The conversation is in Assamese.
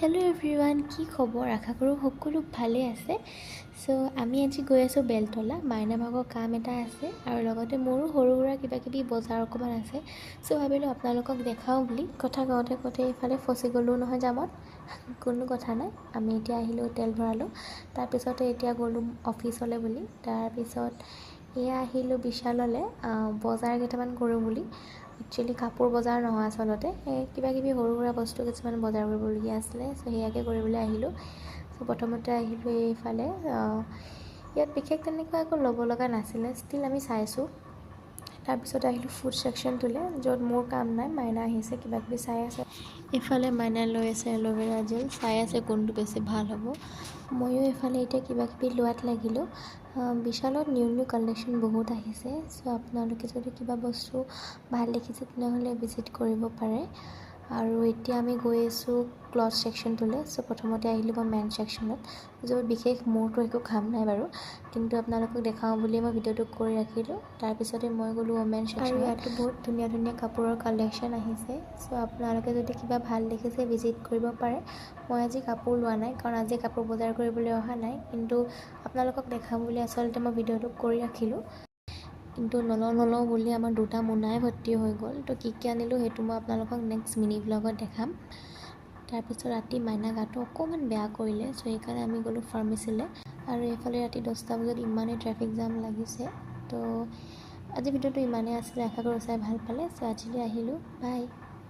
হেল্ল' এভৰিৱান, কি খবৰ? আশা কৰোঁ সকলো ভালে আছে। আমি আজি গৈ আছোঁ বেলতলা। মাইনা ভাগৰ কাম এটা আছে আৰু লগতে মোৰো সৰু সুৰা কিবাকিবি বজাৰ অকণমান আছে। ভাবিলোঁ আপোনালোকক দেখাওঁ বুলি কথা কওঁতে এইফালে ফচি গ'লোঁ নহয় জামত। কোনো কথা নাই, আমি এতিয়া আহিলোঁ, তেল ভৰালোঁ। তাৰপিছতে এতিয়া গ'লোঁ অফিচলৈ বুলি। তাৰপিছত এয়া আহিলোঁ বিশাললৈ বজাৰ কেইটামান কৰোঁ বুলি। একচুৱেলি কাপোৰ বজাৰ নহয়, আচলতে কিবাকিবি সৰু সুৰা বস্তু কিছুমান বজাৰ কৰিবলগীয়া আছিলে। সেয়াকে কৰিবলৈ আহিলোঁ। প্ৰথমতে আহিলোঁ এইফালে। ইয়াত বিশেষ তেনেকুৱা একো ল'ব লগা নাছিলে, ষ্টিল আমি চাইছোঁ। তাৰপিছত আহিলোঁ ফুড ছেকশ্যনটোলৈ, য'ত মোৰ কাম নাই, মাইনা আহিছে কিবাকিবি চাই আছে। এইফালে মাইনাই লৈ আছে এল'ভেৰা জেল, চাই আছে কোনটো বেছি ভাল হ'ব। ময়ো এইফালে এতিয়া কিবাকিবি লোৱাত লাগিলোঁ। বিশালত নিউ কালেকশ্যন বহুত আহিছে। আপোনালোকে যদি কিবা বস্তু ভাল দেখিছে তেনেহ'লে ভিজিট কৰিব পাৰে। আৰু এতিয়া আমি গৈ আছোঁ ক্লথ ছেকশ্যনটোলৈ। প্ৰথমতে আহিলোঁ মই মেন ছেকশ্যনত, য'ত বিশেষ মোৰতো একো কাম নাই বাৰু, কিন্তু আপোনালোকক দেখাওঁ বুলি মই ভিডিঅ'টো কৰি ৰাখিলোঁ। তাৰপিছতে মই গ'লোঁ ওমেন ছেকশ্যন। আৰু ইয়াতো বহুত ধুনীয়া ধুনীয়া কাপোৰৰ কালেকশ্যন আহিছে। আপোনালোকে যদি কিবা ভাল দেখিছে ভিজিট কৰিব পাৰে। মই আজি কাপোৰ লোৱা নাই, কাৰণ আজি কাপোৰ বজাৰ কৰিবলৈ অহা নাই, কিন্তু আপোনালোকক দেখাম বুলি আচলতে মই ভিডিঅ'টো কৰি ৰাখিলোঁ। কিন্তু নলওঁ বুলি আমাৰ দুটা মোনাই ভৰ্তি হৈ গ'ল। কি আনিলোঁ সেইটো মই আপোনালোকক নেক্সট মিনি ব্লগত দেখাম। তাৰপিছত ৰাতি মাইনা গাটো অকণমান বেয়া কৰিলে, সেইকাৰণে আমি গ'লোঁ ফাৰ্মাচীলৈ। আৰু এইফালে ৰাতি 10টা বজাত ইমানেই ট্ৰেফিক জাম লাগিছে। আজি ভিডিঅ'টো ইমানেই আছিলে, আশা কৰোঁ চাই ভাল পালে। আজিলৈ আহিলোঁ, বাই।